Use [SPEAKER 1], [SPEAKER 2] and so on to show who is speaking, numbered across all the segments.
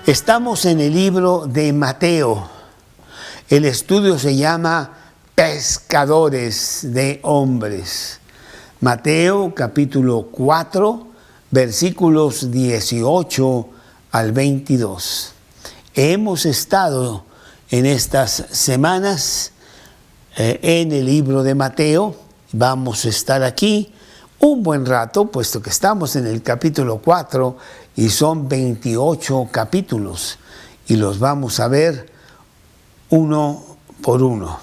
[SPEAKER 1] Estamos en el libro de Mateo. El estudio se llama Pescadores de Hombres. Mateo capítulo 4, versículos 18 al 22. Hemos estado en estas semanas en el libro de Mateo. Vamos a estar aquí un buen rato, puesto que estamos en el capítulo 4 y son 28 capítulos y los vamos a ver uno por uno.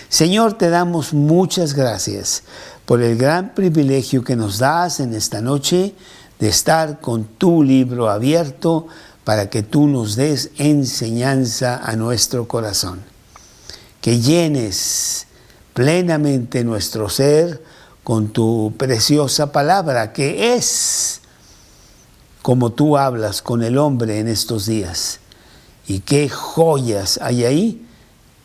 [SPEAKER 1] Señor, te damos muchas gracias por el gran privilegio que nos das en esta noche de estar con tu libro abierto para que tú nos des enseñanza a nuestro corazón. Que llenes plenamente nuestro ser con tu preciosa palabra, que es como tú hablas con el hombre en estos días. Y qué joyas hay ahí,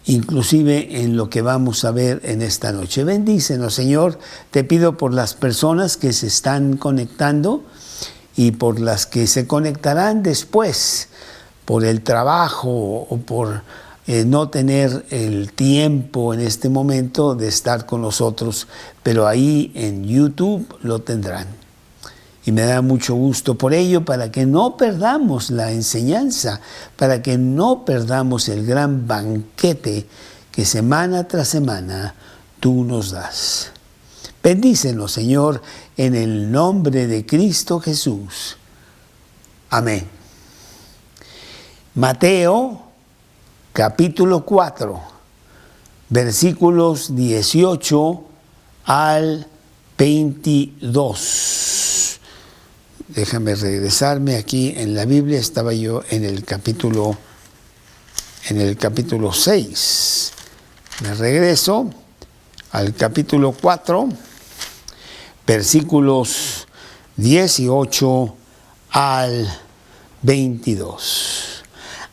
[SPEAKER 1] inclusive en lo que vamos a ver en esta noche. Bendícenos, Señor. Te pido por las personas que se están conectando y por las que se conectarán después, por el trabajo o por no tener el tiempo en este momento de estar con nosotros, pero ahí en YouTube lo tendrán. Y me da mucho gusto por ello, para que no perdamos la enseñanza, para que no perdamos el gran banquete que semana tras semana tú nos das. Bendícenos, Señor, en el nombre de Cristo Jesús. Amén. Mateo, capítulo 4, versículos 18 al 22. Déjame regresarme aquí en la Biblia. Estaba yo en el capítulo 6. Me regreso al capítulo 4, versículos 18 al 22.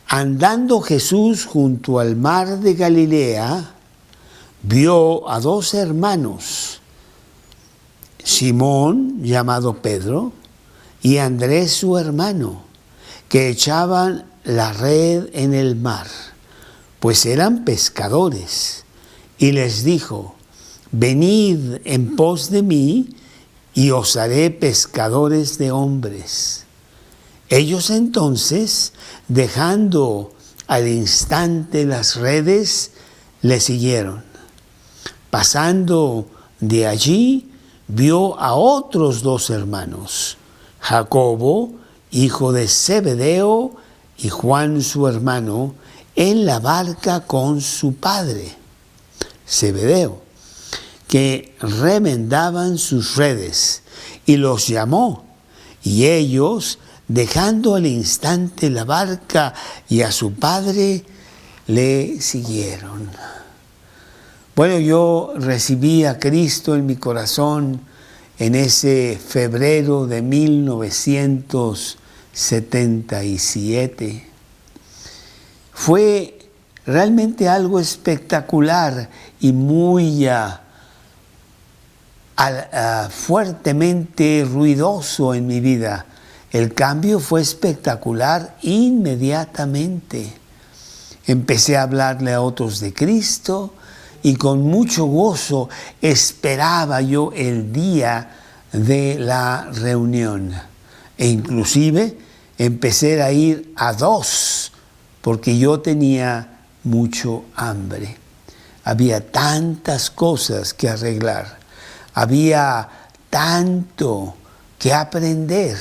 [SPEAKER 1] Andando Jesús junto al mar de Galilea, vio a dos hermanos, Simón, llamado Pedro, y Andrés su hermano, que echaban la red en el mar, pues eran pescadores. Y les dijo: venid en pos de mí, y os haré pescadores de hombres. Ellos entonces, dejando al instante las redes, le siguieron. Pasando de allí, vio a otros dos hermanos, Jacobo, hijo de Zebedeo, y Juan su hermano, en la barca con su padre, Zebedeo, que remendaban sus redes, y los llamó. Y ellos, dejando al instante la barca y a su padre, le siguieron. Bueno, yo recibí a Cristo en mi corazón en ese febrero de 1977. Fue realmente algo espectacular y muy fuertemente ruidoso en mi vida. El cambio fue espectacular inmediatamente. Empecé a hablarle a otros de Cristo, y con mucho gozo esperaba yo el día de la reunión. E inclusive empecé a ir a dos, porque yo tenía mucho hambre. Había tantas cosas que arreglar. Había tanto que aprender.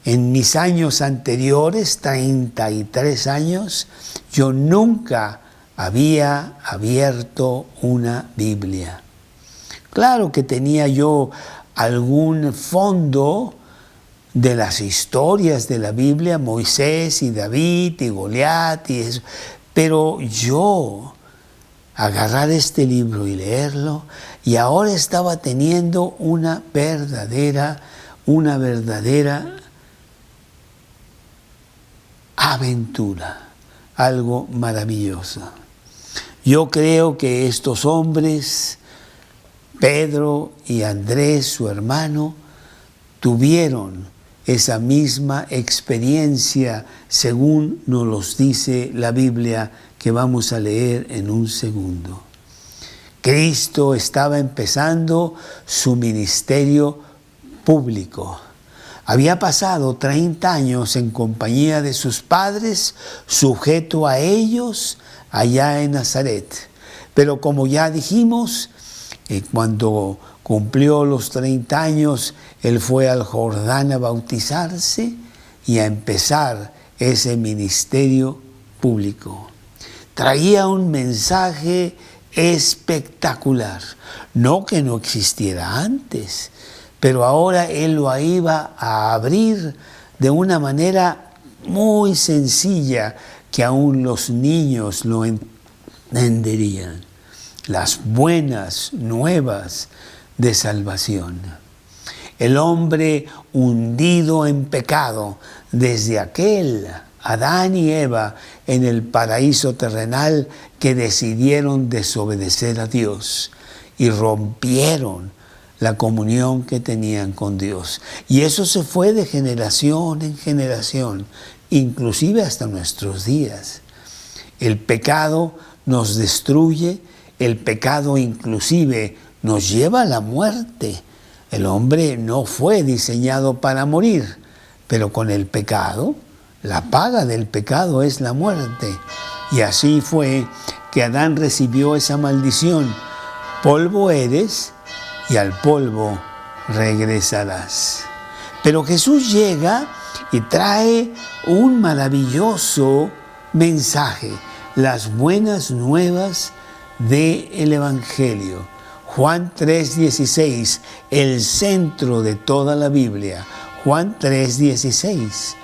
[SPEAKER 1] En mis años anteriores, 33 años, yo nunca había abierto una Biblia. Claro que tenía yo algún fondo de las historias de la Biblia, Moisés y David y Goliat y eso, pero yo agarrar este libro y leerlo, y ahora estaba teniendo una verdadera aventura, algo maravilloso. Yo creo que estos hombres, Pedro y Andrés, su hermano, tuvieron esa misma experiencia, según nos los dice la Biblia, que vamos a leer en un segundo. Cristo estaba empezando su ministerio público. Había pasado 30 años en compañía de sus padres, sujeto a ellos allá en Nazaret. Pero como ya dijimos, cuando cumplió los 30 años, él fue al Jordán a bautizarse y a empezar ese ministerio público. Traía un mensaje espectacular, no que no existiera antes, pero ahora él lo iba a abrir de una manera muy sencilla que aún los niños lo entenderían. Las buenas nuevas de salvación. El hombre hundido en pecado desde aquel Adán y Eva en el paraíso terrenal que decidieron desobedecer a Dios y rompieron la comunión que tenían con Dios. Y eso se fue de generación en generación, inclusive hasta nuestros días. El pecado nos destruye, el pecado inclusive nos lleva a la muerte. El hombre no fue diseñado para morir, pero con el pecado, la paga del pecado es la muerte. Y así fue que Adán recibió esa maldición. Polvo eres y al polvo regresarás. Pero Jesús llega y trae un maravilloso mensaje, las buenas nuevas del Evangelio. Juan 3:16, el centro de toda la Biblia. Juan 3:16.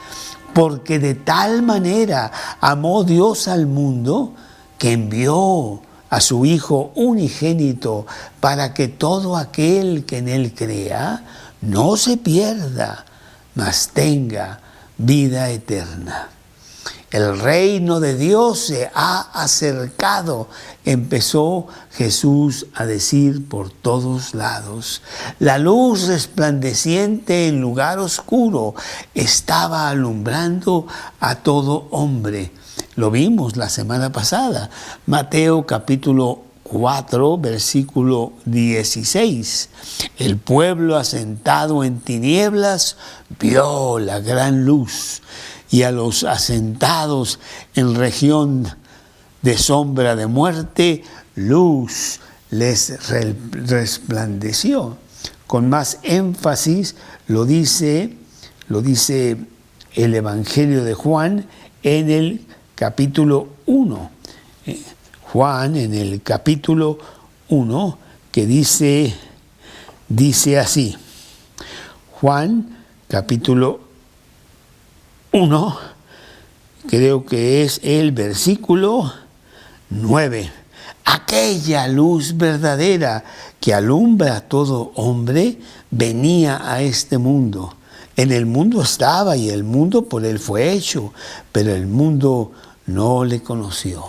[SPEAKER 1] Porque de tal manera amó Dios al mundo que envió a su Hijo unigénito para que todo aquel que en Él crea no se pierda, mas tenga vida eterna. El reino de Dios se ha acercado, empezó Jesús a decir por todos lados. La luz resplandeciente en lugar oscuro estaba alumbrando a todo hombre. Lo vimos la semana pasada, Mateo capítulo 4, versículo 16. El pueblo asentado en tinieblas vio la gran luz. Y a los asentados en región de sombra de muerte, luz les resplandeció. Con más énfasis lo dice el Evangelio de Juan en el capítulo 1. Juan en el capítulo 1 que dice así. Juan capítulo 1, creo que es el versículo 9. Aquella luz verdadera que alumbra a todo hombre venía a este mundo. En el mundo estaba y el mundo por él fue hecho, pero el mundo no le conoció.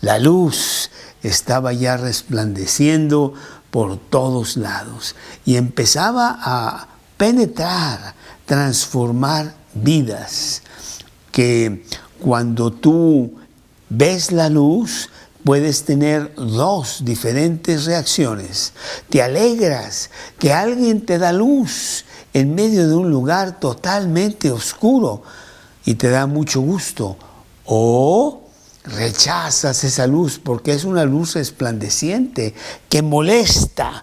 [SPEAKER 1] La luz estaba ya resplandeciendo por todos lados y empezaba a penetrar, transformar vidas, que cuando tú ves la luz puedes tener dos diferentes reacciones. Te alegras que alguien te da luz en medio de un lugar totalmente oscuro y te da mucho gusto, o rechazas esa luz porque es una luz resplandeciente que molesta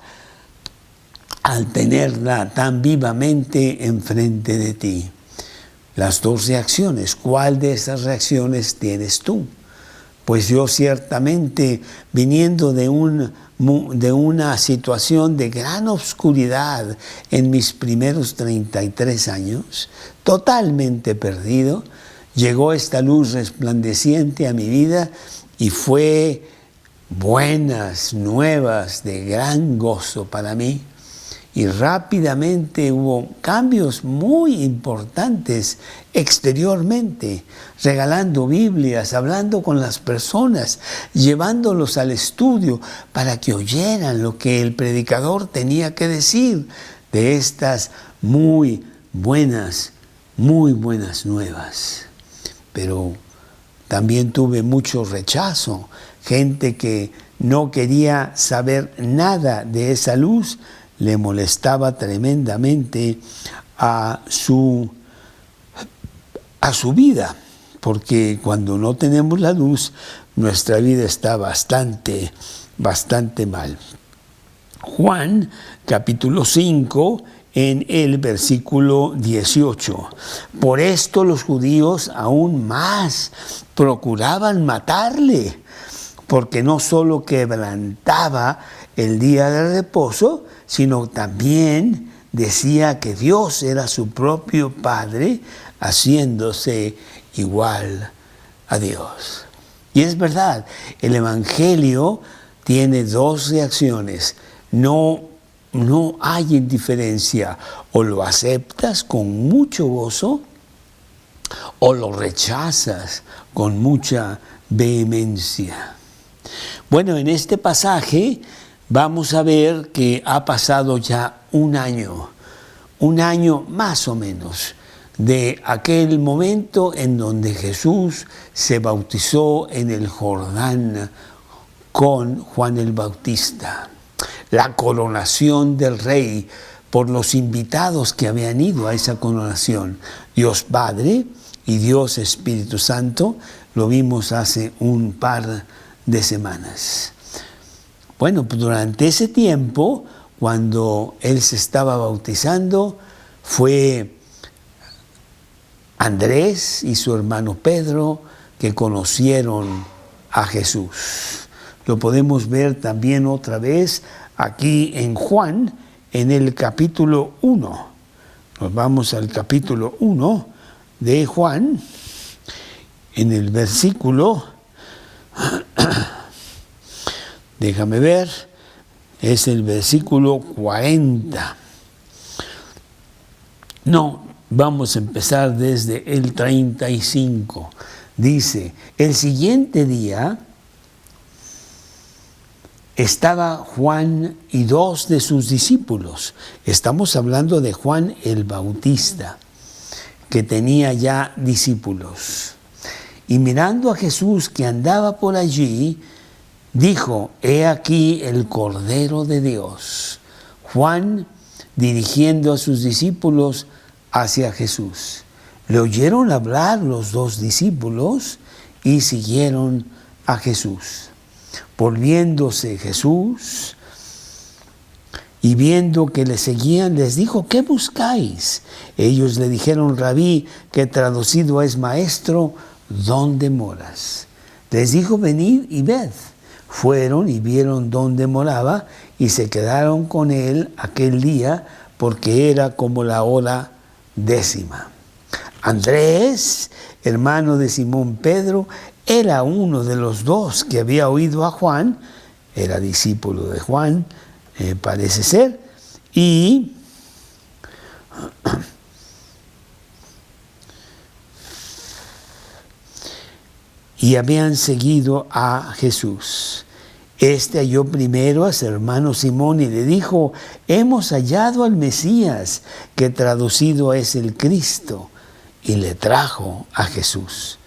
[SPEAKER 1] al tenerla tan vivamente enfrente de ti. Las dos reacciones, ¿cuál de esas reacciones tienes tú? Pues yo ciertamente, viniendo de una situación de gran oscuridad en mis primeros 33 años, totalmente perdido, llegó esta luz resplandeciente a mi vida y fue buenas nuevas de gran gozo para mí. Y rápidamente hubo cambios muy importantes exteriormente, regalando Biblias, hablando con las personas, llevándolos al estudio para que oyeran lo que el predicador tenía que decir de estas muy buenas muy buenas nuevas, pero también tuve mucho rechazo, gente que no quería saber nada de esa luz, le molestaba tremendamente a su vida, porque cuando no tenemos la luz, nuestra vida está bastante mal. Juan, capítulo 5, en el versículo 18. Por esto los judíos aún más procuraban matarle, porque no solo quebrantaba el día de reposo, sino también decía que Dios era su propio Padre, haciéndose igual a Dios. Y es verdad, el Evangelio tiene dos reacciones. No hay indiferencia, o lo aceptas con mucho gozo o lo rechazas con mucha vehemencia. Bueno, en este pasaje vamos a ver que ha pasado ya un año más o menos, de aquel momento en donde Jesús se bautizó en el Jordán con Juan el Bautista. La coronación del rey por los invitados que habían ido a esa coronación. Dios Padre y Dios Espíritu Santo, lo vimos hace un par de semanas. Bueno, pues durante ese tiempo, cuando él se estaba bautizando, fue Andrés y su hermano Pedro que conocieron a Jesús. Lo podemos ver también otra vez aquí en Juan, en el capítulo 1. Nos vamos al capítulo 1 de Juan, en el versículo, déjame ver, es el versículo 40. No, vamos a empezar desde el 35. Dice, el siguiente día estaba Juan y 2 de sus discípulos. Estamos hablando de Juan el Bautista, que tenía ya discípulos. Y mirando a Jesús que andaba por allí, dijo, he aquí el Cordero de Dios. Juan, dirigiendo a sus discípulos hacia Jesús. Le oyeron hablar los 2 discípulos y siguieron a Jesús. Volviéndose Jesús y viendo que le seguían, les dijo, ¿qué buscáis? Ellos le dijeron, Rabí, que traducido es maestro, ¿dónde moras? Les dijo, venid y ved. Fueron y vieron dónde moraba y se quedaron con él aquel día, porque era como la hora 10. Andrés, hermano de Simón Pedro, era uno de los 2 que había oído a Juan, era discípulo de Juan, parece ser, y habían seguido a Jesús. Este halló primero a su hermano Simón y le dijo, hemos hallado al Mesías, que traducido es el Cristo, y le trajo a Jesús.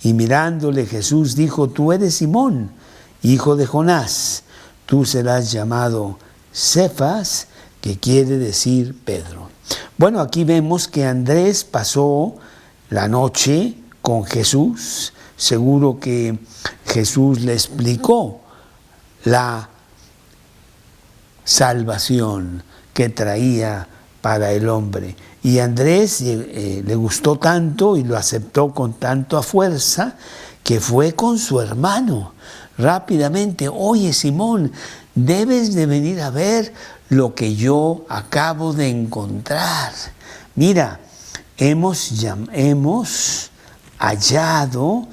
[SPEAKER 1] Y mirándole Jesús dijo, tú eres Simón, hijo de Jonás, tú serás llamado Cefas, que quiere decir Pedro. Bueno, aquí vemos que Andrés pasó la noche con Jesús. Seguro que Jesús le explicó la salvación que traía para el hombre. Y Andrés le gustó tanto y lo aceptó con tanta fuerza que fue con su hermano rápidamente. Oye, Simón, debes de venir a ver lo que yo acabo de encontrar. Mira, hemos hallado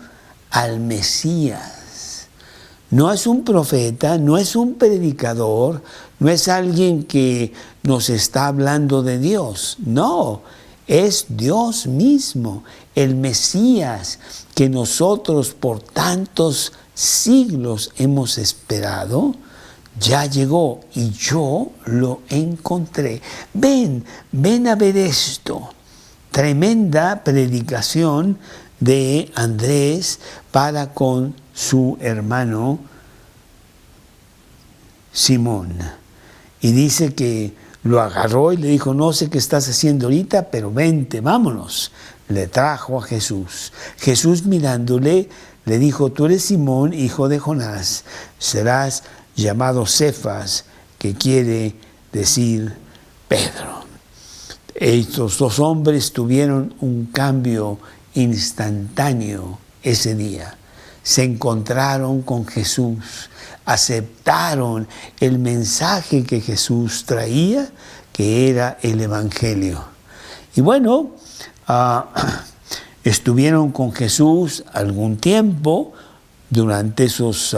[SPEAKER 1] al Mesías. No es un profeta, no es un predicador, no es alguien que nos está hablando de Dios. No, es Dios mismo, el Mesías que nosotros por tantos siglos hemos esperado. Ya llegó y yo lo encontré. Ven a ver esto. tremenda predicación de Andrés para con su hermano Simón. Y dice que lo agarró y le dijo, no sé qué estás haciendo ahorita, pero vente, vámonos. Le trajo a Jesús. Jesús mirándole, le dijo, tú eres Simón, hijo de Jonás, serás llamado Cefas, que quiere decir Pedro. Estos dos hombres tuvieron un cambio instantáneo ese día. Se encontraron con Jesús, aceptaron el mensaje que Jesús traía, que era el Evangelio. Y bueno, estuvieron con Jesús algún tiempo, durante esos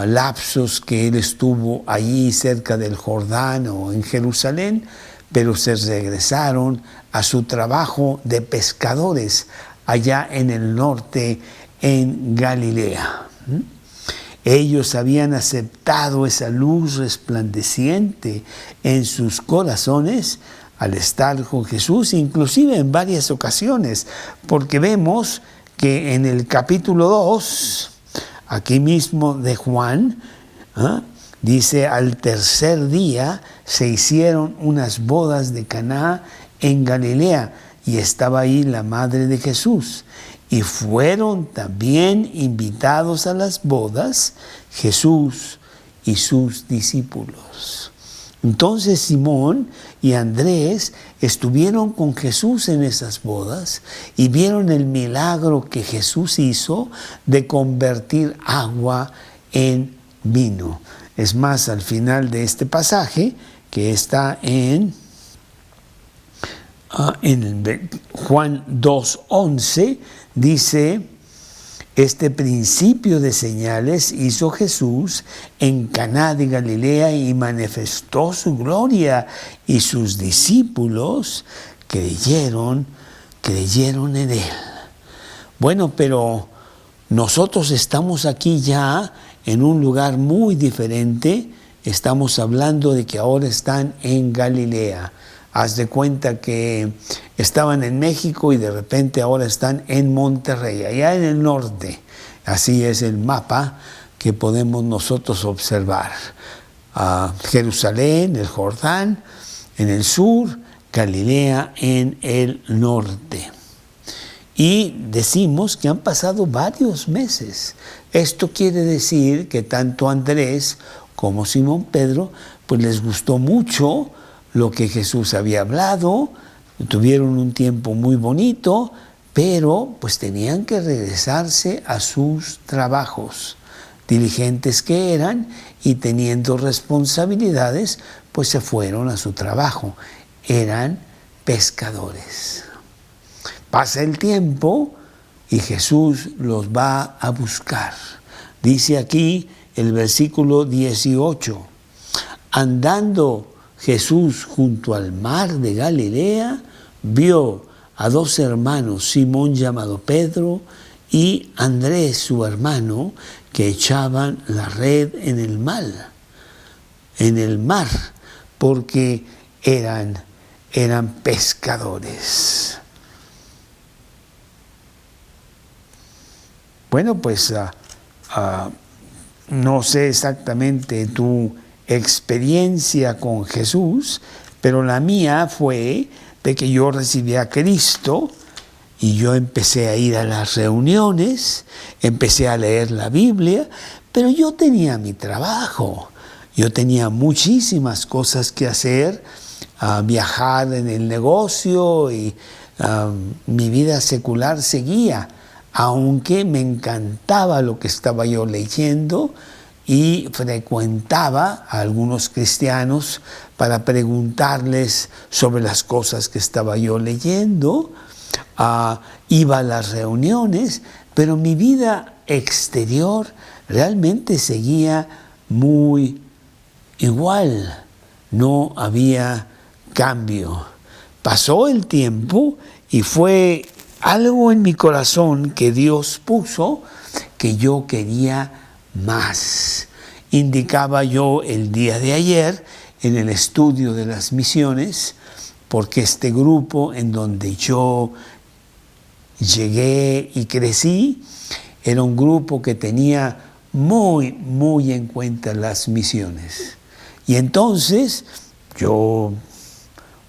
[SPEAKER 1] lapsos que él estuvo allí cerca del Jordán o en Jerusalén, pero se regresaron a su trabajo de pescadores allá en el norte, en Galilea. Ellos habían aceptado esa luz resplandeciente en sus corazones al estar con Jesús, inclusive en varias ocasiones, porque vemos que en el capítulo 2, aquí mismo de Juan, dice, al tercer día se hicieron unas bodas de Caná en Galilea, y estaba ahí la madre de Jesús. Y fueron también invitados a las bodas Jesús y sus discípulos. Entonces Simón y Andrés estuvieron con Jesús en esas bodas y vieron el milagro que Jesús hizo de convertir agua en vino. Es más, al final de este pasaje, que está en Juan 2:11, dice, este principio de señales hizo Jesús en Caná de Galilea y manifestó su gloria, y sus discípulos creyeron en él. Bueno, pero nosotros estamos aquí ya en un lugar muy diferente. Estamos hablando de que ahora están en Galilea. Haz de cuenta que estaban en México y de repente ahora están en Monterrey, allá en el norte. Así es el mapa que podemos nosotros observar. Jerusalén, el Jordán, en el sur, Galilea en el norte. Y decimos que han pasado varios meses. Esto quiere decir que tanto Andrés como Simón Pedro, pues les gustó mucho lo que Jesús había hablado, tuvieron un tiempo muy bonito, pero pues tenían que regresarse a sus trabajos, diligentes que eran y teniendo responsabilidades, pues se fueron a su trabajo. Eran pescadores. Pasa el tiempo y Jesús los va a buscar. Dice aquí el versículo 18, andando Jesús junto al mar de Galilea, vio a dos hermanos, Simón llamado Pedro y Andrés su hermano, que echaban la red en el mar, porque eran pescadores. Bueno, pues no sé exactamente tu experiencia con Jesús, pero la mía fue de que yo recibí a Cristo y yo empecé a ir a las reuniones, empecé a leer la Biblia, pero yo tenía mi trabajo, yo tenía muchísimas cosas que hacer, viajar en el negocio y mi vida secular seguía, aunque me encantaba lo que estaba yo leyendo, y frecuentaba a algunos cristianos para preguntarles sobre las cosas que estaba yo leyendo, iba a las reuniones, pero mi vida exterior realmente seguía muy igual, no había cambio. Pasó el tiempo y fue algo en mi corazón que Dios puso que yo quería más. Indicaba yo el día de ayer en el estudio de las misiones porque este grupo en donde yo llegué y crecí era un grupo que tenía muy, muy en cuenta las misiones. Y entonces yo,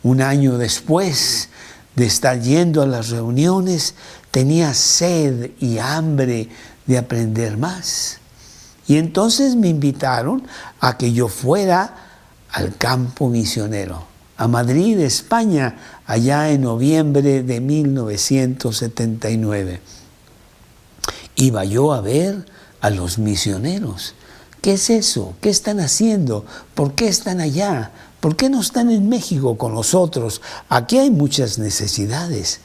[SPEAKER 1] un año después de estar yendo a las reuniones, tenía sed y hambre de aprender más. Y entonces me invitaron a que yo fuera al campo misionero, a Madrid, España, allá en noviembre de 1979. Iba yo a ver a los misioneros. ¿Qué es eso? ¿Qué están haciendo? ¿Por qué están allá? ¿Por qué no están en México con nosotros? Aquí hay muchas necesidades.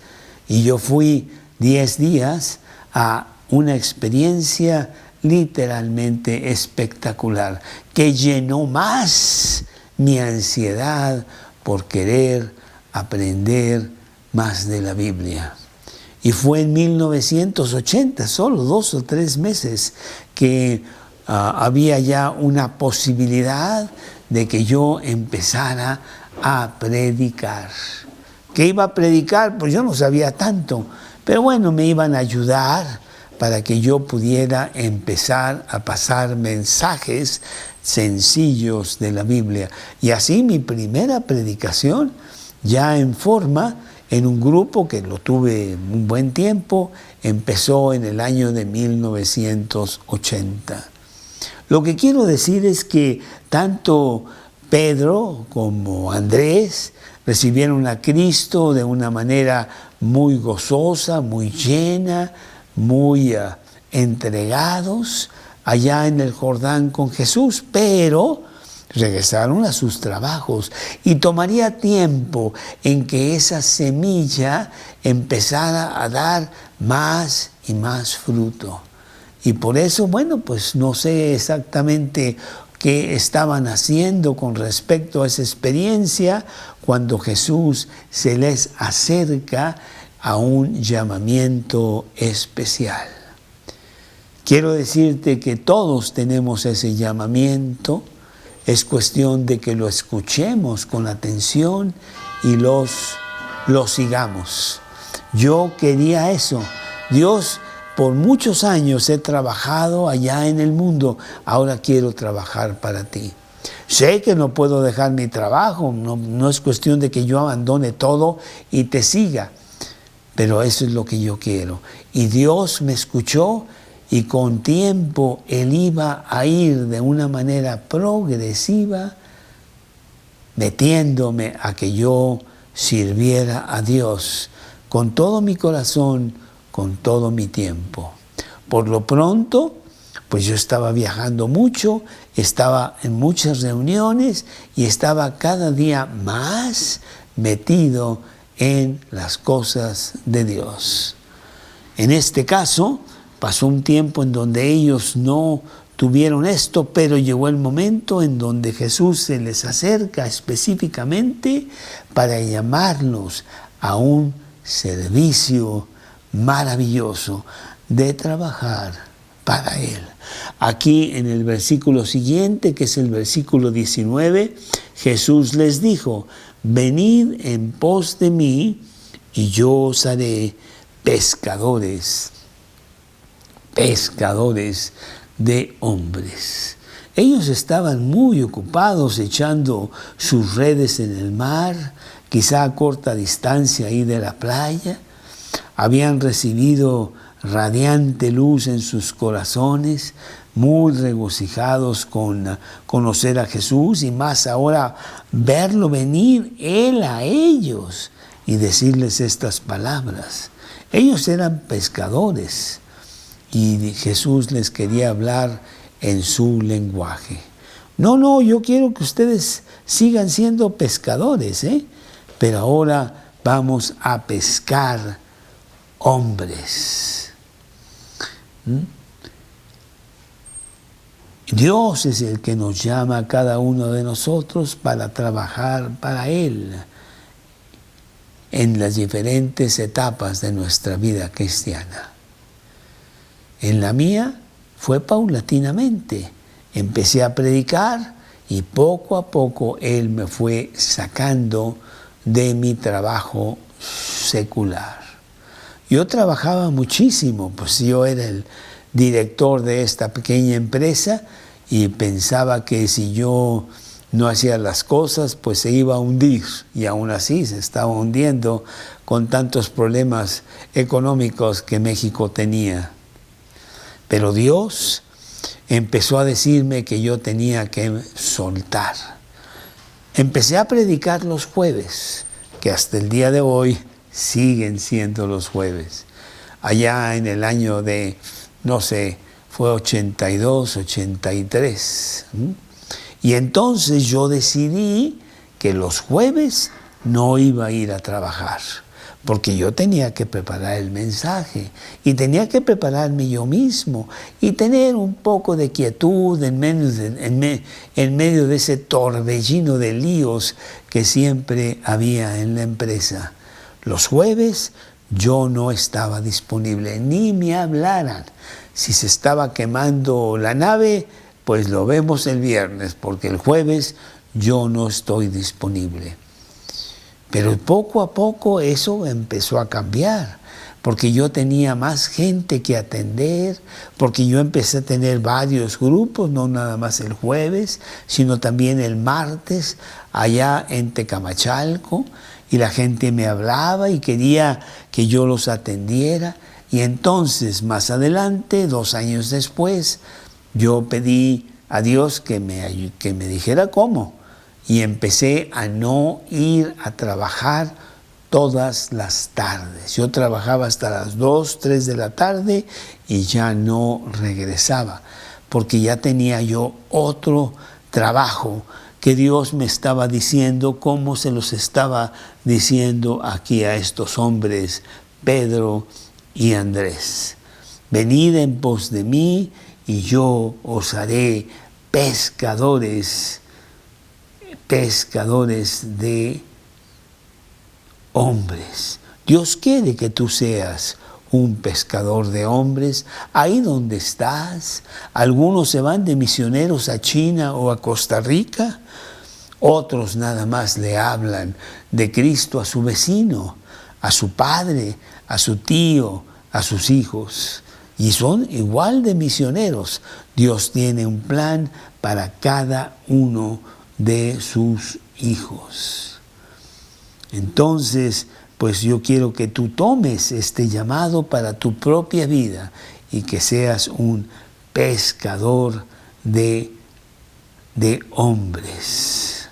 [SPEAKER 1] Y yo fui 10 días a una experiencia literalmente espectacular, que llenó más mi ansiedad por querer aprender más de la Biblia. Y fue en 1980, solo 2 o 3 meses, que había ya una posibilidad de que yo empezara a predicar. ¿Qué iba a predicar? Pues yo no sabía tanto, pero bueno, me iban a ayudar para que yo pudiera empezar a pasar mensajes sencillos de la Biblia. Y así mi primera predicación, ya en forma, en un grupo que lo tuve un buen tiempo, empezó en el año de 1980. Lo que quiero decir es que tanto Pedro como Andrés recibieron a Cristo de una manera muy gozosa, muy llena, muy entregados allá en el Jordán con Jesús, pero regresaron a sus trabajos y tomaría tiempo en que esa semilla empezara a dar más y más fruto. Y por eso, bueno, pues no sé exactamente qué estaban haciendo con respecto a esa experiencia cuando Jesús se les acerca a un llamamiento especial. Quiero decirte que todos tenemos ese llamamiento, es cuestión de que lo escuchemos con atención y lo sigamos. Yo quería eso. Dios, por muchos años he trabajado allá en el mundo, ahora quiero trabajar para ti. Sé que no puedo dejar mi trabajo, no es cuestión de que yo abandone todo y te siga, pero eso es lo que yo quiero. Y Dios me escuchó y con tiempo Él iba a ir de una manera progresiva, metiéndome a que yo sirviera a Dios con todo mi corazón, con todo mi tiempo. Por lo pronto, pues yo estaba viajando mucho, estaba en muchas reuniones y estaba cada día más metido en las cosas de Dios. En este caso, pasó un tiempo en donde ellos no tuvieron esto, pero llegó el momento en donde Jesús se les acerca específicamente para llamarlos a un servicio maravilloso de trabajar para Él. Aquí en el versículo siguiente, que es el versículo 19, Jesús les dijo: venid en pos de mí y yo os haré pescadores de hombres. Ellos estaban muy ocupados echando sus redes en el mar, quizá a corta distancia ahí de la playa. Habían recibido radiante luz en sus corazones, muy regocijados con conocer a Jesús y más ahora verlo venir Él a ellos y decirles estas palabras. Ellos eran pescadores y Jesús les quería hablar en su lenguaje. No, yo quiero que ustedes sigan siendo pescadores, pero ahora vamos a pescar hombres. Dios es el que nos llama a cada uno de nosotros para trabajar para Él en las diferentes etapas de nuestra vida cristiana. En la mía fue paulatinamente. Empecé a predicar y poco a poco Él me fue sacando de mi trabajo secular. Yo trabajaba muchísimo, pues yo era el director de esta pequeña empresa y pensaba que si yo no hacía las cosas, pues se iba a hundir, y aún así se estaba hundiendo con tantos problemas económicos que México tenía. Pero Dios empezó a decirme que yo tenía que soltar. Empecé a predicar los jueves, que hasta el día de hoy siguen siendo los jueves. Allá en el año de, no sé, fue 82, 83. Y entonces yo decidí que los jueves no iba a ir a trabajar, porque yo tenía que preparar el mensaje y tenía que prepararme yo mismo y tener un poco de quietud en medio de ese torbellino de líos que siempre había en la empresa. Los jueves yo no estaba disponible, ni me hablaran. Si se estaba quemando la nave, pues lo vemos el viernes, porque el jueves yo no estoy disponible. Pero poco a poco eso empezó a cambiar, porque yo tenía más gente que atender, porque yo empecé a tener varios grupos, no nada más el jueves, sino también el martes, allá en Tecamachalco, y la gente me hablaba y quería que yo los atendiera. Y entonces, más adelante, 2 años después, yo pedí a Dios que me dijera cómo. Y empecé a no ir a trabajar todas las tardes. Yo trabajaba hasta las 2, 3 de la tarde y ya no regresaba, porque ya tenía yo otro trabajo que Dios me estaba diciendo, como se los estaba diciendo aquí a estos hombres, Pedro y Andrés. Venid en pos de mí y yo os haré pescadores de hombres. Dios quiere que tú seas un pescador de hombres ahí donde estás. Algunos se van de misioneros a China o a Costa Rica, otros nada más le hablan de Cristo a su vecino, a su padre, a su tío, a sus hijos, y son igual de misioneros. Dios tiene un plan para cada uno de sus hijos. Entonces, pues yo quiero que tú tomes este llamado para tu propia vida y que seas un pescador de hombres.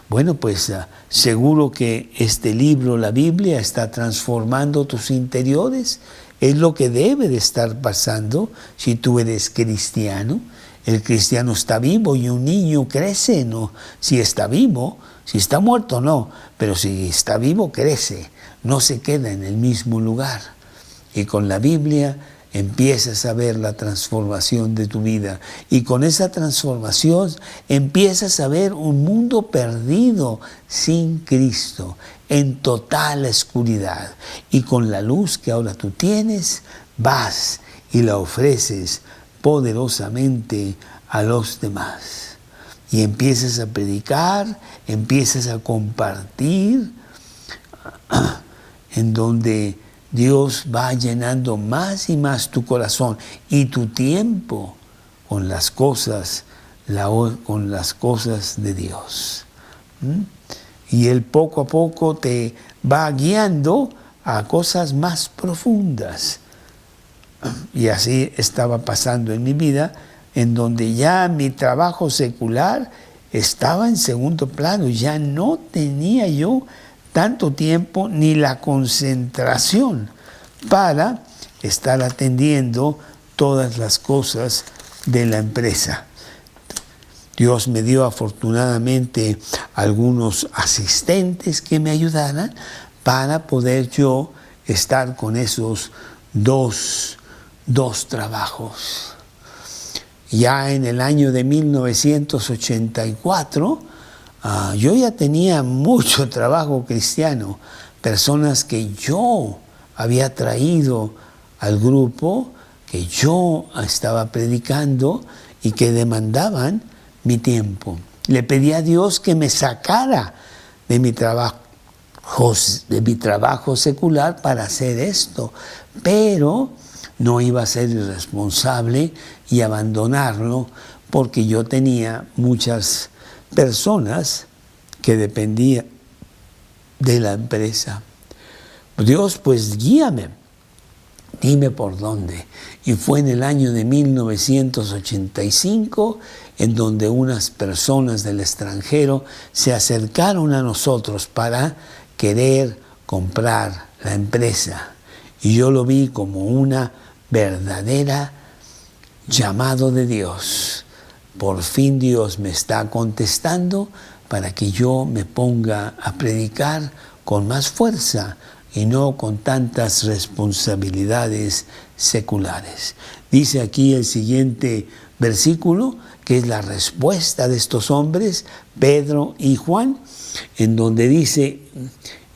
[SPEAKER 1] Bueno, pues seguro que este libro, la Biblia, está transformando tus interiores. Es lo que debe de estar pasando si tú eres cristiano. El cristiano está vivo y un niño crece, ¿no? Si está vivo, si está muerto, no. Pero si está vivo, crece. No se queda en el mismo lugar. Y con la Biblia empiezas a ver la transformación de tu vida. Y con esa transformación empiezas a ver un mundo perdido sin Cristo, en total oscuridad. Y con la luz que ahora tú tienes, vas y la ofreces poderosamente a los demás. Y empiezas a predicar, empiezas a compartir, en donde Dios va llenando más y más tu corazón y tu tiempo con las cosas de Dios. Y Él poco a poco te va guiando a cosas más profundas. Y así estaba pasando en mi vida, en donde ya mi trabajo secular estaba en segundo plano. Ya no tenía yo tanto tiempo ni la concentración para estar atendiendo todas las cosas de la empresa. Dios me dio afortunadamente algunos asistentes que me ayudaran para poder yo estar con esos dos trabajos. Ya en el año de 1984, yo ya tenía mucho trabajo cristiano, personas que yo había traído al grupo, que yo estaba predicando y que demandaban mi tiempo. Le pedí a Dios que me sacara de mi trabajo de mi trabajo secular para hacer esto, pero no iba a ser irresponsable y abandonarlo porque yo tenía muchas personas que dependían de la empresa. Dios, pues guíame, dime por dónde. Y fue en el año de 1985 en donde unas personas del extranjero se acercaron a nosotros para querer comprar la empresa. Y yo lo vi como una verdadera llamado de Dios. Por fin Dios me está contestando para que yo me ponga a predicar con más fuerza y no con tantas responsabilidades seculares. Dice aquí el siguiente versículo, que es la respuesta de estos hombres, Pedro y Juan, en donde dice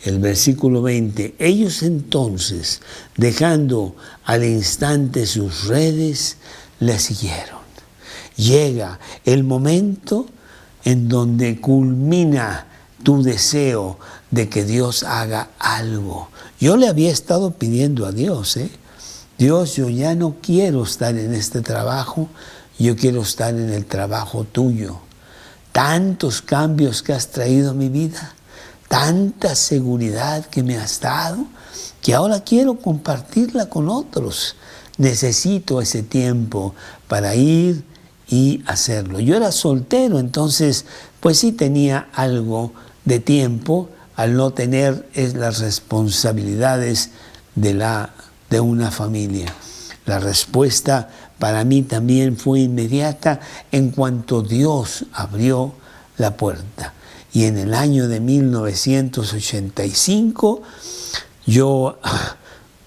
[SPEAKER 1] el versículo 20, ellos entonces, dejando al instante sus redes, le siguieron. Llega el momento en donde culmina tu deseo de que Dios haga algo. Yo le había estado pidiendo a Dios, Dios, yo ya no quiero estar en este trabajo, yo quiero estar en el trabajo tuyo. Tantos cambios que has traído a mi vida, tanta seguridad que me has dado, que ahora quiero compartirla con otros. Necesito ese tiempo para ir y hacerlo. Yo era soltero, entonces pues sí tenía algo de tiempo al no tener las responsabilidades de una familia. La respuesta para mí también fue inmediata en cuanto Dios abrió la puerta. Y en el año de 1985 yo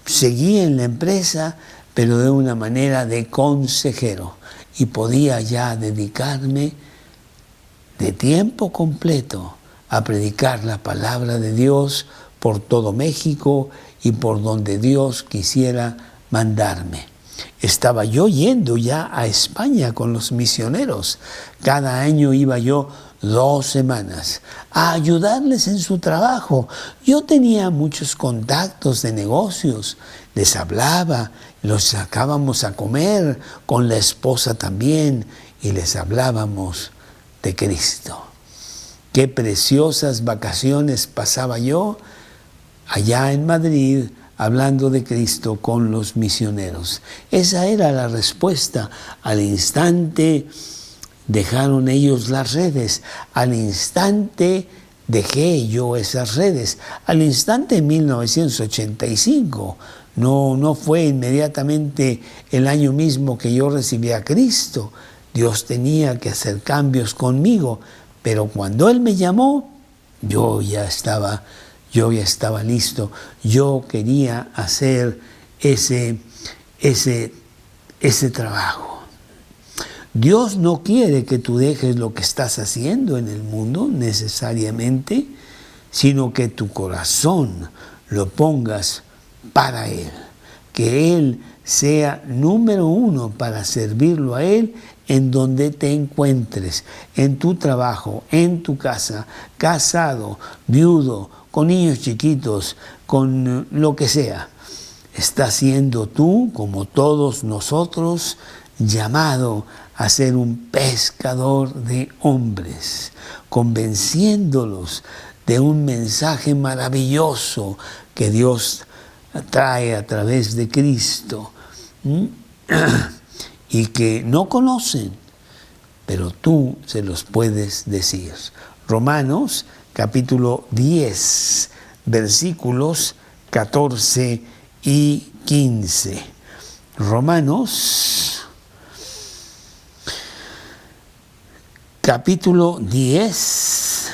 [SPEAKER 1] seguí en la empresa, pero de una manera de consejero, y podía ya dedicarme de tiempo completo a predicar la palabra de Dios por todo México y por donde Dios quisiera mandarme. Estaba yo yendo ya a España con los misioneros. Cada año iba yo 2 semanas a ayudarles en su trabajo. Yo tenía muchos contactos de negocios, les hablaba, los sacábamos a comer con la esposa también y les hablábamos de Cristo. Qué preciosas vacaciones pasaba yo allá en Madrid hablando de Cristo con los misioneros. Esa era la respuesta. Al instante dejaron ellos las redes, al instante dejé yo esas redes, al instante en 1985. No fue inmediatamente el año mismo que yo recibí a Cristo. Dios tenía que hacer cambios conmigo, pero cuando Él me llamó, yo ya estaba listo. Yo quería hacer ese trabajo. Dios no quiere que tú dejes lo que estás haciendo en el mundo necesariamente, sino que tu corazón lo pongas para Él. Que Él sea número 1 para servirlo a Él en donde te encuentres, en tu trabajo, en tu casa, casado, viudo, con niños chiquitos, con lo que sea. Estás siendo tú, como todos nosotros, llamado a ser un pescador de hombres, convenciéndolos de un mensaje maravilloso que Dios trae a través de Cristo y que no conocen, pero tú se los puedes decir. Romanos capítulo 10, versículos 14 y 15. Romanos capítulo 10,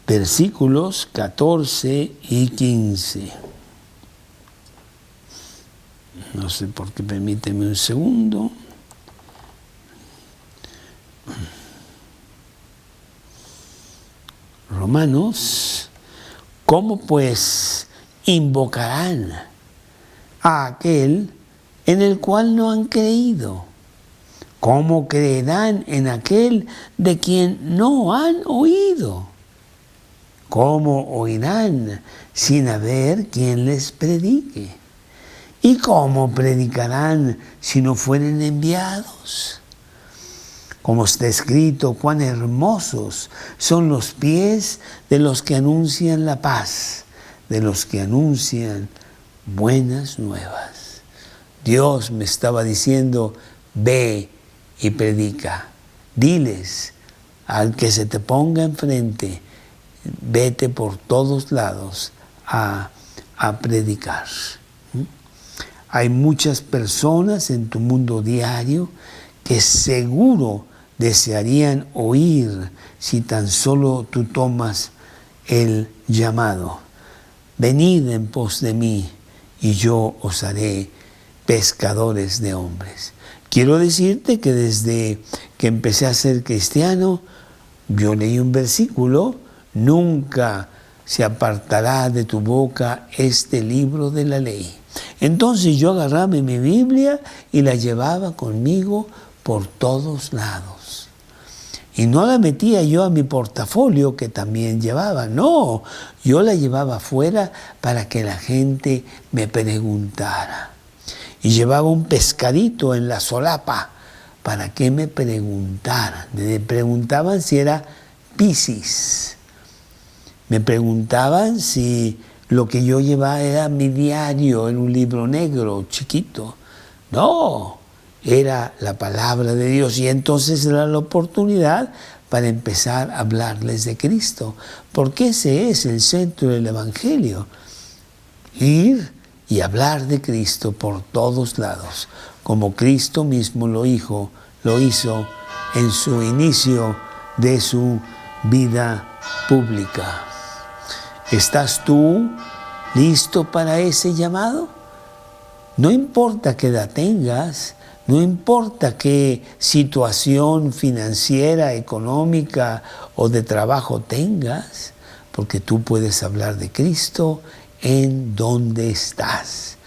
[SPEAKER 1] versículos 14 y 15. No sé por qué, permíteme un segundo. Romanos, ¿cómo pues invocarán a aquel en el cual no han creído? ¿Cómo creerán en aquel de quien no han oído? ¿Cómo oirán sin haber quien les predique? ¿Y cómo predicarán si no fueren enviados? Como está escrito, cuán hermosos son los pies de los que anuncian la paz, de los que anuncian buenas nuevas. Dios me estaba diciendo, ve y predica. Diles al que se te ponga enfrente, vete por todos lados a predicar. Hay muchas personas en tu mundo diario que seguro desearían oír si tan solo tú tomas el llamado. Venid en pos de mí y yo os haré pescadores de hombres. Quiero decirte que desde que empecé a ser cristiano, yo leí un versículo: nunca se apartará de tu boca este libro de la ley. Entonces yo agarraba mi Biblia y la llevaba conmigo por todos lados. Y no la metía yo a mi portafolio, que también llevaba, no, yo la llevaba afuera para que la gente me preguntara. Y llevaba un pescadito en la solapa para que me preguntaran. Me preguntaban si era Piscis. Me preguntaban si lo que yo llevaba era mi diario en un libro negro chiquito. No, era la palabra de Dios, y entonces era la oportunidad para empezar a hablarles de Cristo, porque ese es el centro del Evangelio: ir y hablar de Cristo por todos lados, como Cristo mismo lo hizo en su inicio de su vida pública. ¿Estás tú listo para ese llamado? No importa qué edad tengas, no importa qué situación financiera, económica o de trabajo tengas, porque tú puedes hablar de Cristo en donde estás.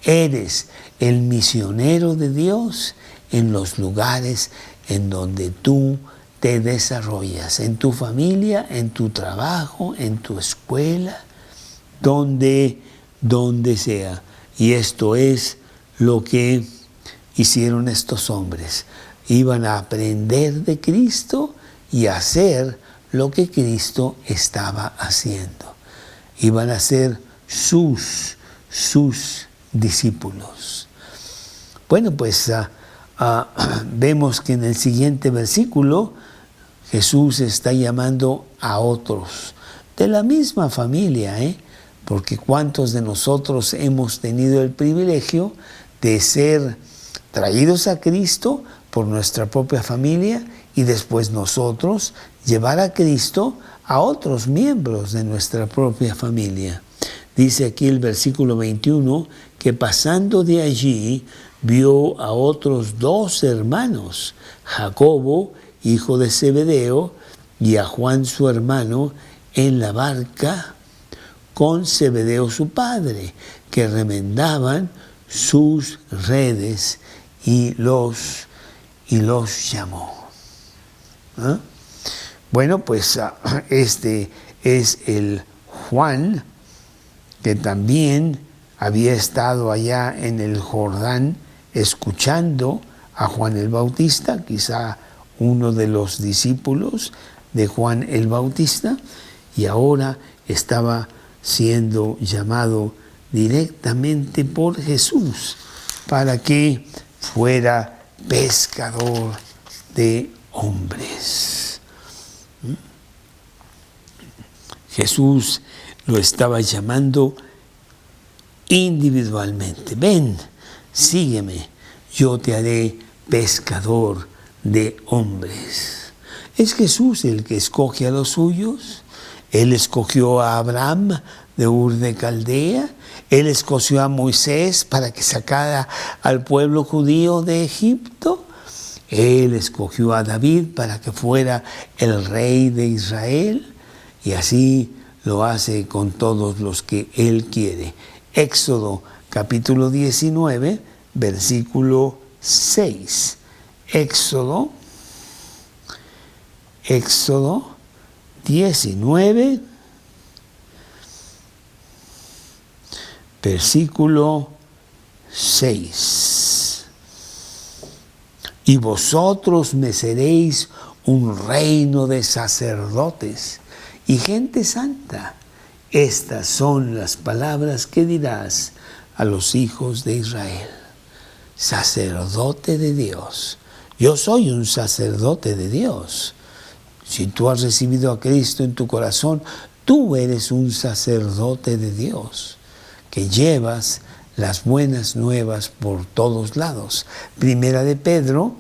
[SPEAKER 1] Eres el misionero de Dios en los lugares en donde tú te desarrollas, en tu familia, en tu trabajo, en tu escuela, donde sea. Y esto es lo que hicieron estos hombres. Iban a aprender de Cristo y a hacer lo que Cristo estaba haciendo. Iban a ser sus discípulos. Bueno, pues vemos que en el siguiente versículo Jesús está llamando a otros de la misma familia, porque ¿cuántos de nosotros hemos tenido el privilegio de ser traídos a Cristo por nuestra propia familia y después nosotros llevar a Cristo a otros miembros de nuestra propia familia? Dice aquí el versículo 21 que pasando de allí vio a otros 2 hermanos, Jacobo, hijo de Zebedeo, y a Juan su hermano, en la barca con Zebedeo su padre, que remendaban sus redes, y los llamó. Bueno, pues este es el Juan, que también había estado allá en el Jordán escuchando a Juan el Bautista, quizá uno de los discípulos de Juan el Bautista, y ahora estaba siendo llamado directamente por Jesús para que fuera pescador de hombres. Jesús lo estaba llamando individualmente. Ven, sígueme, yo te haré pescador de hombres. ¿Es Jesús el que escoge a los suyos? Él escogió a Abraham de Ur de Caldea. Él escogió a Moisés para que sacara al pueblo judío de Egipto. Él escogió a David para que fuera el rey de Israel. Y así lo hace con todos los que Él quiere. Éxodo capítulo 19, versículo 6. Éxodo 19, versículo 6. Y vosotros me seréis un reino de sacerdotes y gente santa. Estas son las palabras que dirás a los hijos de Israel. Sacerdote de Dios. Yo soy un sacerdote de Dios. Si tú has recibido a Cristo en tu corazón, tú eres un sacerdote de Dios, que llevas las buenas nuevas por todos lados. Primera de Pedro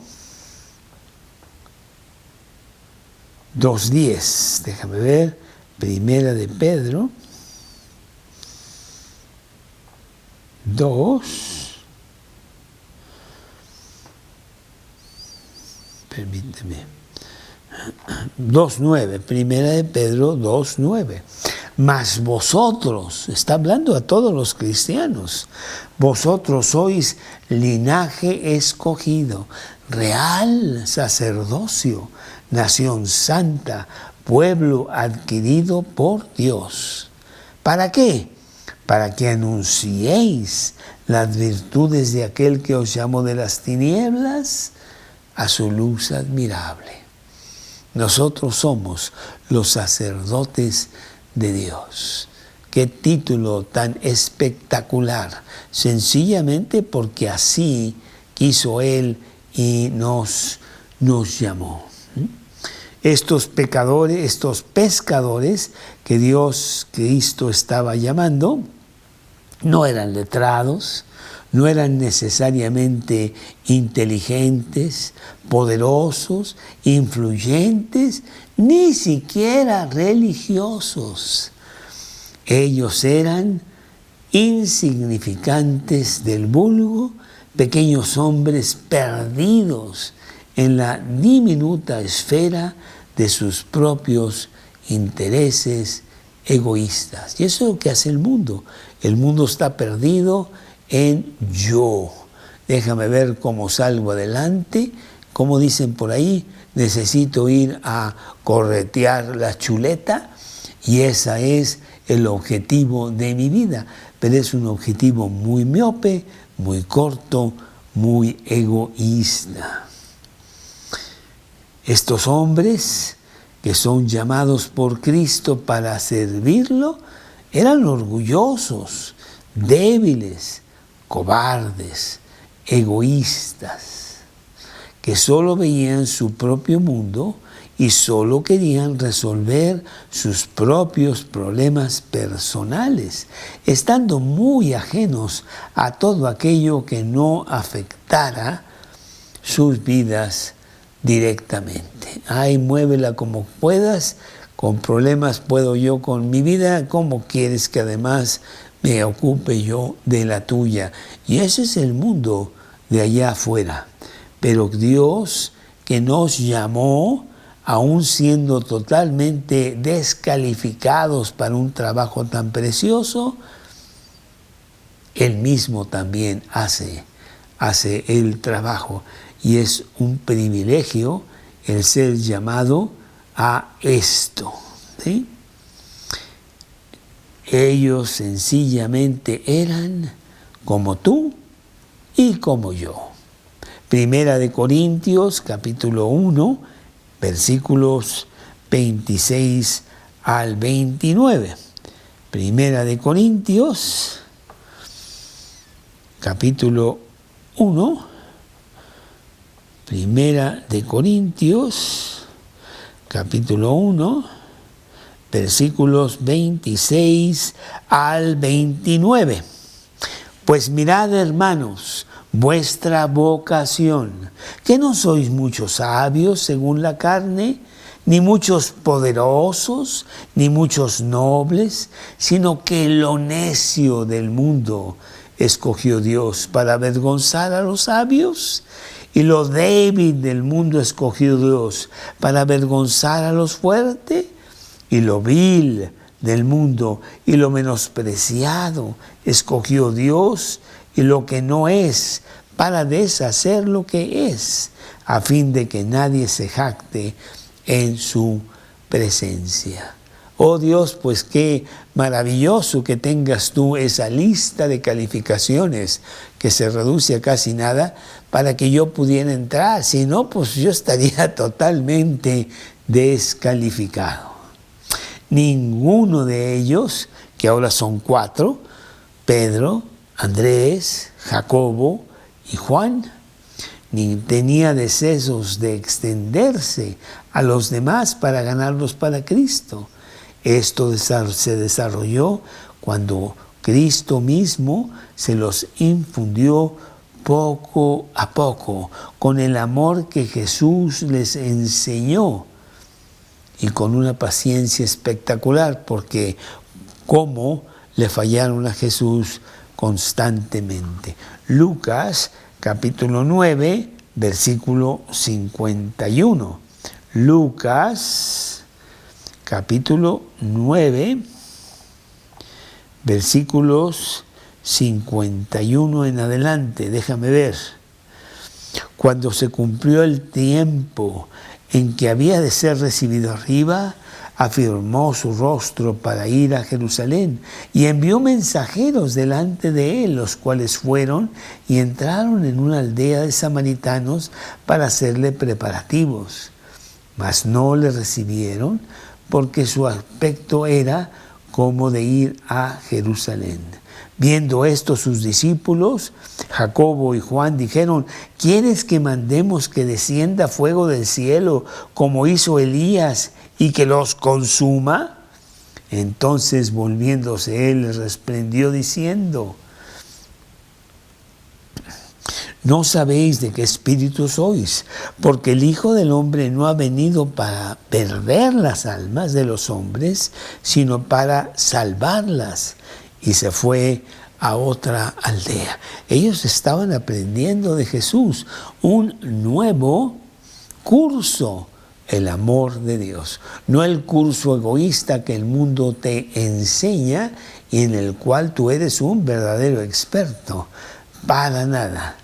[SPEAKER 1] 2:10. Déjame ver. Primera de Pedro 2. Permíteme. 2:9. Primera de Pedro 2:9. Mas vosotros, está hablando a todos los cristianos, vosotros sois linaje escogido, real sacerdocio, nación santa, pueblo adquirido por Dios. ¿Para qué? Para que anunciéis las virtudes de aquel que os llamó de las tinieblas a su luz admirable. Nosotros somos los sacerdotes de Dios. Qué título tan espectacular, sencillamente porque así quiso Él y nos llamó. Estos pecadores, estos pescadores que Dios, Cristo estaba llamando, no eran letrados, no eran necesariamente inteligentes, poderosos, influyentes, ni siquiera religiosos. Ellos eran insignificantes del vulgo, pequeños hombres perdidos en la diminuta esfera de sus propios intereses egoístas. Y eso es lo que hace el mundo. El mundo está perdido en yo. Déjame ver cómo salgo adelante. Como dicen por ahí, necesito ir a corretear la chuleta y ese es el objetivo de mi vida. Pero es un objetivo muy miope, muy corto, muy egoísta. Estos hombres que son llamados por Cristo para servirlo, eran orgullosos, débiles, cobardes, egoístas, que solo veían su propio mundo y solo querían resolver sus propios problemas personales, estando muy ajenos a todo aquello que no afectara sus vidas directamente. Ay, muévela como puedas, con problemas puedo yo con mi vida, ¿cómo quieres que además me ocupe yo de la tuya? Y ese es el mundo de allá afuera. Pero Dios, que nos llamó, aún siendo totalmente descalificados para un trabajo tan precioso, Él mismo también hace el trabajo. Y es un privilegio el ser llamado a esto, ¿sí? Ellos sencillamente eran como tú y como yo. Primera de Corintios, capítulo 1, versículos 26 al 29. Primera de Corintios, capítulo 1. Primera de Corintios, capítulo 1, versículos 26 al 29. Pues mirad, hermanos, vuestra vocación, que no sois muchos sabios según la carne, ni muchos poderosos, ni muchos nobles, sino que lo necio del mundo escogió Dios para avergonzar a los sabios, y lo débil del mundo escogió Dios para avergonzar a los fuertes, y lo vil del mundo y lo menospreciado escogió Dios, y lo que no es para deshacer lo que es, a fin de que nadie se jacte en su presencia. Oh Dios, pues qué maravilloso que tengas tú esa lista de calificaciones que se reduce a casi nada para que yo pudiera entrar. Si no, pues yo estaría totalmente descalificado. Ninguno de ellos, que ahora son 4, Pedro, Andrés, Jacobo y Juan, ni tenía deseos de extenderse a los demás para ganarlos para Cristo. Esto se desarrolló cuando Cristo mismo se los infundió poco a poco, con el amor que Jesús les enseñó y con una paciencia espectacular, porque cómo le fallaron a Jesús constantemente. Lucas capítulo 9, versículo 51. Lucas capítulo 9, versículos 51 en adelante. Déjame ver. Cuando se cumplió el tiempo en que había de ser recibido arriba, afirmó su rostro para ir a Jerusalén y envió mensajeros delante de él, los cuales fueron y entraron en una aldea de samaritanos para hacerle preparativos. Mas no le recibieron, porque su aspecto era como de ir a Jerusalén. Viendo esto sus discípulos, Jacobo y Juan, dijeron: ¿Quieres que mandemos que descienda fuego del cielo como hizo Elías y que los consuma? Entonces, volviéndose él, les reprendió diciendo: ¿No sabéis de qué espíritu sois? Porque el Hijo del Hombre no ha venido para perder las almas de los hombres, sino para salvarlas. Y se fue a otra aldea. Ellos estaban aprendiendo de Jesús un nuevo curso, el amor de Dios. No el curso egoísta que el mundo te enseña y en el cual tú eres un verdadero experto. Para nada.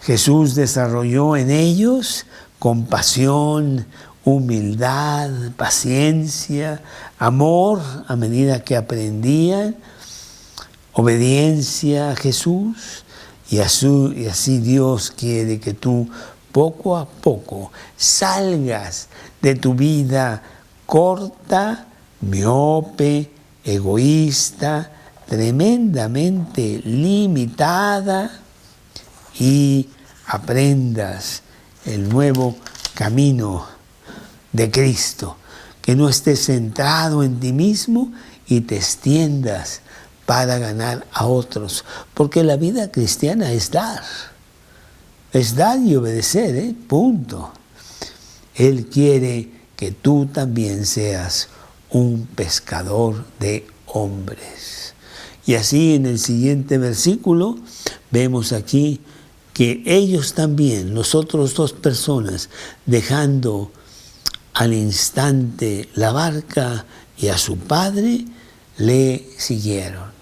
[SPEAKER 1] Jesús desarrolló en ellos compasión, humildad, paciencia, amor a medida que aprendían, obediencia a Jesús, y así Dios quiere que tú poco a poco salgas de tu vida corta, miope, egoísta, tremendamente limitada, y aprendas el nuevo camino de Cristo, que no estés centrado en ti mismo y te extiendas para ganar a otros, porque la vida cristiana es dar y obedecer, punto. Él quiere que tú también seas un pescador de hombres. Y así en el siguiente versículo vemos aquí que ellos también, los otros 2 personas, dejando al instante la barca y a su padre, le siguieron.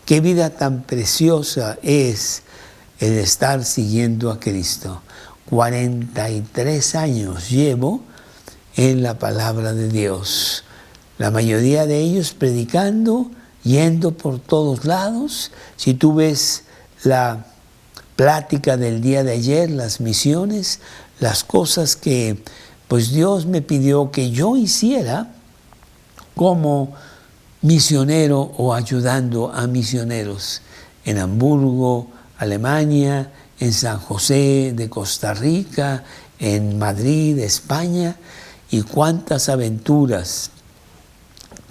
[SPEAKER 1] Qué vida tan preciosa es el estar siguiendo a Cristo. 43 años llevo en la palabra de Dios. La mayoría de ellos predicando, yendo por todos lados. Si tú ves la plática del día de ayer, las misiones, las cosas que pues Dios me pidió que yo hiciera como misionero o ayudando a misioneros en Hamburgo, Alemania, en San José de Costa Rica, en Madrid, España, y cuántas aventuras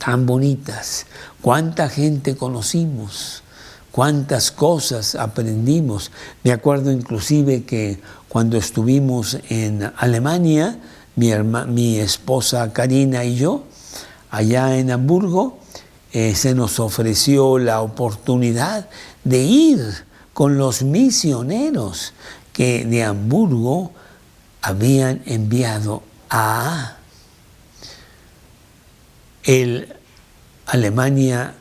[SPEAKER 1] tan bonitas, cuánta gente conocimos, cuántas cosas aprendimos. Me acuerdo inclusive que cuando estuvimos en Alemania, mi esposa Karina y yo, allá en Hamburgo, se nos ofreció la oportunidad de ir con los misioneros que de Hamburgo habían enviado a la Alemania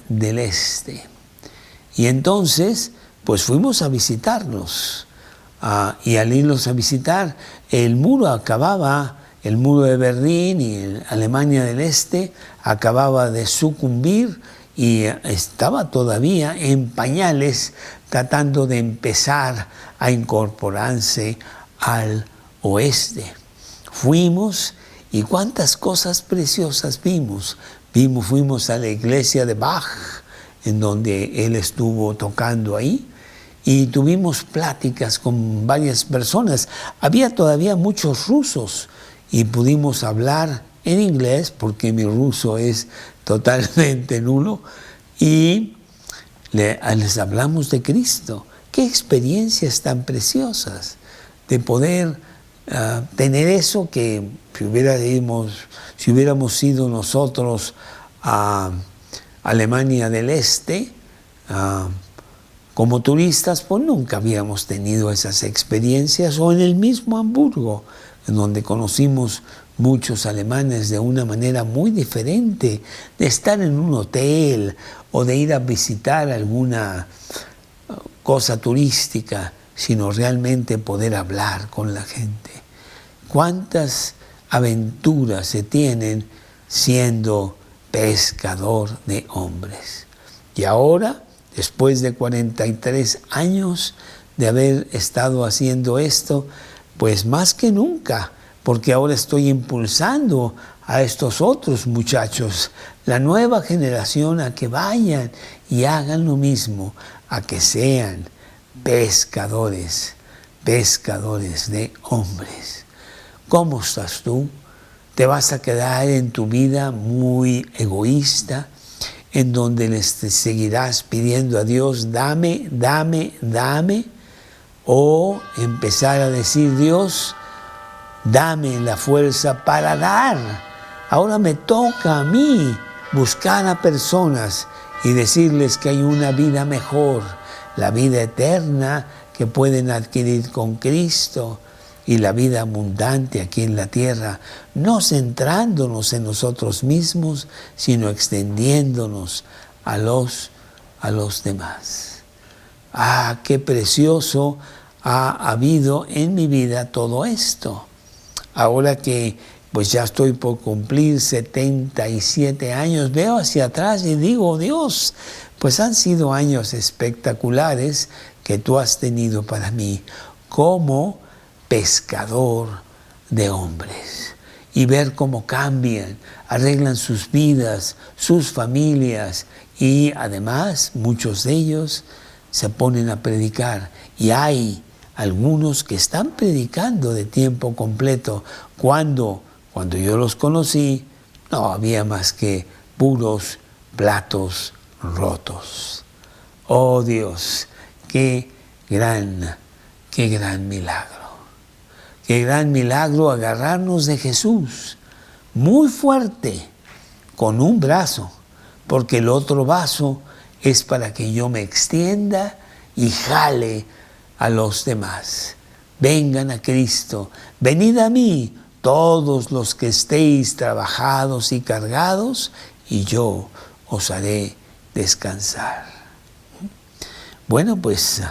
[SPEAKER 1] del Este. Y entonces, pues fuimos a visitarlos. Y al irlos a visitar, el muro acababa el muro de Berlín y Alemania del Este acababa de sucumbir y estaba todavía en pañales tratando de empezar a incorporarse al oeste. Fuimos y cuántas cosas preciosas vimos. Fuimos a la iglesia de Bach, en donde él estuvo tocando ahí, y tuvimos pláticas con varias personas. Había todavía muchos rusos y pudimos hablar en inglés, porque mi ruso es totalmente nulo, y les hablamos de Cristo. Qué experiencias tan preciosas de poder tener eso, que si hubiéramos ido nosotros a Alemania del Este como turistas, pues nunca habíamos tenido esas experiencias, o en el mismo Hamburgo, en donde conocimos muchos alemanes de una manera muy diferente, de estar en un hotel o de ir a visitar alguna cosa turística, sino realmente poder hablar con la gente. ¿Cuántas aventuras se tienen siendo pescador de hombres? Y ahora, después de 43 años de haber estado haciendo esto, pues más que nunca, porque ahora estoy impulsando a estos otros muchachos, la nueva generación, a que vayan y hagan lo mismo, a que sean pescadores de hombres. ¿Cómo estás tú? ¿Te vas a quedar en tu vida muy egoísta, en donde le seguirás pidiendo a Dios, dame, dame, dame? ¿O empezar a decir, Dios, dame la fuerza para dar? Ahora me toca a mí buscar a personas y decirles que hay una vida mejor, la vida eterna que pueden adquirir con Cristo, y la vida abundante aquí en la tierra, no centrándonos en nosotros mismos, sino extendiéndonos a los demás. ¡Ah, qué precioso ha habido en mi vida todo esto! Ahora que pues ya estoy por cumplir 77 años, veo hacia atrás y digo, Dios, pues han sido años espectaculares que tú has tenido para mí como pescador de hombres, y ver cómo cambian, arreglan sus vidas, sus familias, y además muchos de ellos se ponen a predicar, y hay algunos que están predicando de tiempo completo. Cuando yo los conocí, no había más que puros platos rotos. Oh Dios, qué gran milagro. Qué gran milagro agarrarnos de Jesús muy fuerte con un brazo, porque el otro brazo es para que yo me extienda y jale a los demás. Vengan a Cristo, venid a mí todos los que estéis trabajados y cargados, y yo os haré descansar. Bueno, pues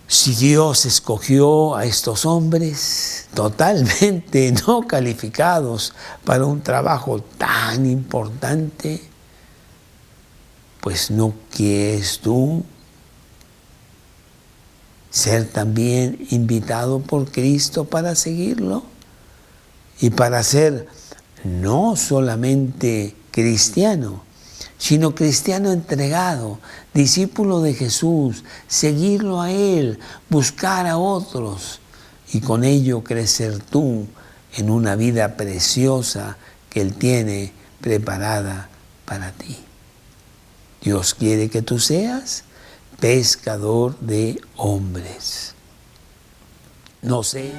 [SPEAKER 1] si Dios escogió a estos hombres totalmente no calificados para un trabajo tan importante, pues ¿no quieres tú ser también invitado por Cristo para seguirlo? Y para ser no solamente cristiano, sino cristiano entregado, discípulo de Jesús, seguirlo a Él, buscar a otros, y con ello crecer tú en una vida preciosa que Él tiene preparada para ti. Dios quiere que tú seas pescador de hombres. No sé